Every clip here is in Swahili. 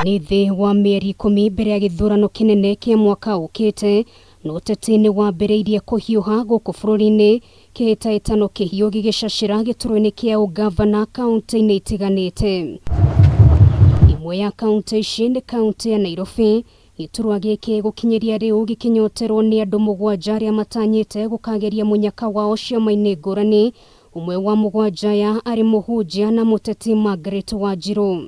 Nĩ thĩ wa mĩeri 10 mbere ya gĩthurano kĩnene kĩa mwaka ũkĩte, no ũteti nĩ wambĩrĩirie kũhiũha gũkũ bũrũri-inĩ, kĩhĩtahĩtano kĩhiũ gĩgĩcacĩra gĩturwa-inĩ kĩa ungabana kaunti-inĩ itiganĩte. Imwe ya kaunti ici nĩ kaunti ya Nairobi, gĩturwa gĩkĩ gũkinyĩria rĩu gĩkĩnyoterwo nĩ andũ 7 arĩa matanyĩte gũkageria mũnyaka wao ciama-inĩ ngũrani. Umwe wa 7 aya arĩ mũhunjia na mũteti Margaret Wanjiru.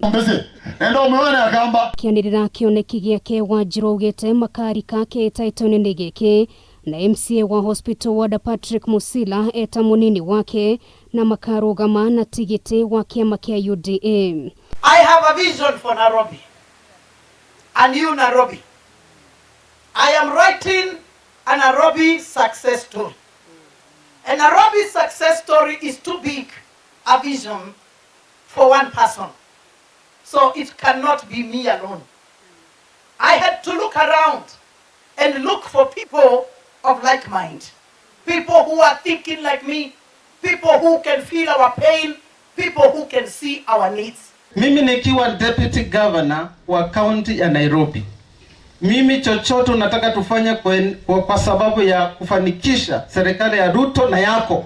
Kĩanĩrĩra kĩoneki gĩake Wanjiru augĩte makarika kihitahitano-ini gĩkĩ na MCA wa hospital wa Patrick Musili eta munini wake na makarũgama na tigiti wa kĩama kĩa UDA. I have a vision for Nairobi and you Nairobi. I am writing a Nairobi success story. And Nairobi's success story is too big a vision for one person. So it cannot be me alone. I had to look around and look for people of like mind. People who are thinking like me. People who can feel our pain. People who can see our needs. Mimi nikiwa deputy governor wa county ya Nairobi. Mimi chochote nataka tufanye kwa sababu ya kufanikisha serikali ya Ruto na yako,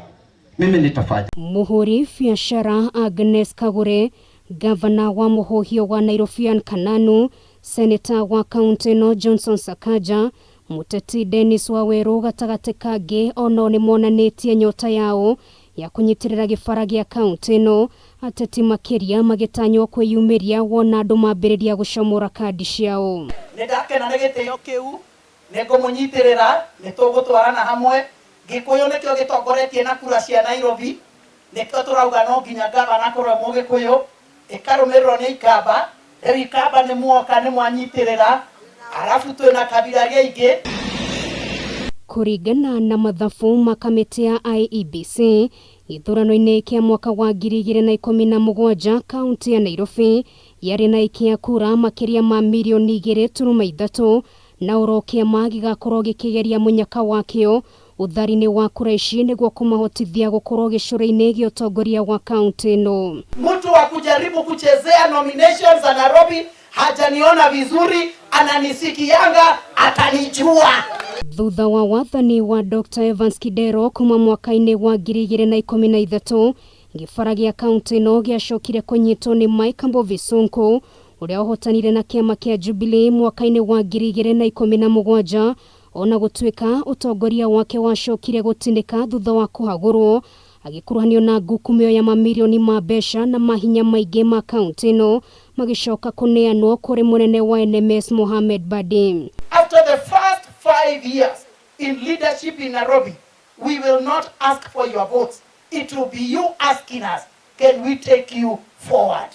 mimi nitafanya. Muhuri biashara Agnes Kagure, gavana wa muhohio wa Nairobian Kananu, senator wa kaunti no Johnson Sakaja, muteti Dennis Waweru gatagate kage ono ni monanĩtie nyota yao ya kunyitirira gĩbara gĩa kaunti no, ateti makiria magĩtanywo kwĩyumĩria wona andũ mambĩrĩria gũcomora kandi ciao. Nĩndakena nĩ gĩtĩo kĩu, nĩngũmũnyitirĩra, nĩtũgũtwarana hamwe. Gĩkũyũ nĩkĩo gĩtongoretie na kura cia Nairobi, nĩkĩo tũrauga no nginya gavana korwo mũgĩkũyũ, ĩkarũmĩrĩrwo nĩ ikamba, rĩu ikamba nĩ muoka nĩ mwanyitirĩra, arabu twĩna kabira rĩingĩ. Kũringana na mathabu ma kamĩtĩ ya IEBC, gĩthurano-inĩ kĩa mwaka wa 2017 kaunti ya Nairobi yarĩ na ikia kura makĩria ma milioni 2.3, na oro kĩama gĩgakorwo gĩkĩgeria mũnyaka wakĩo ũthari-inĩ wa kura ici nĩguo kũmahotithia gũkorwo gĩcũrĩ-inĩ gĩa ũtongoria wa kaunti ĩno. Mtu wa kujaribu kuchezea nominations za Nairobi hajaniona vizuri, ananisikianga, atanijua. Thutha wa wathani wa Dr. Evans Kidero kuma mwaka-inĩ wa 2013, gĩbara gĩa kaunti ĩno gĩacokire kũnyitwo nĩ Mike Mbovi Sonko, ũrĩa ũhotanire na kĩama kĩa Jubilee mwaka-inĩ wa 2017, ona gũtuĩka ũtongoria wake wacokire gũtinĩka thutha wa kũhagũrwo, agĩkuruhanio na ngukumio ya mamirioni ma mbeca na mahinya maingĩ ma kaunti ĩno magĩcoka kũneanwo kũrĩ mũnene wa NMS Mohamed Badi. After the first 5 years in leadership in Nairobi, we will not ask for your votes. It will be you asking us, can we take you forward?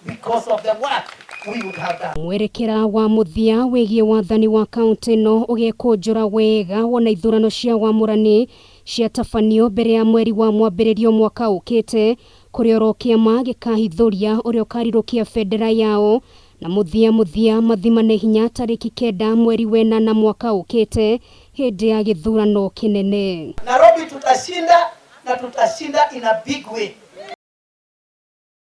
Because of the work we would have done. Mwerekera wa muthia wĩgiĩ wathani wa kaunti ĩno ũgĩkũnjũra wega wona ithurano cia wamũrani ciatabanio mbere ya mweri wa mwambĩrĩrio mwaka ũkĩte, kũrĩa oro kĩama gĩkahithũria ũrĩa ũkarirũkia bendera yao, na muthia mathimane hinya tarĩki 9 mweri wa 8 mwaka ũkĩte hĩndĩ ya gĩthurano kĩnene. Nairobi tutashinda, na tutashinda in a big way.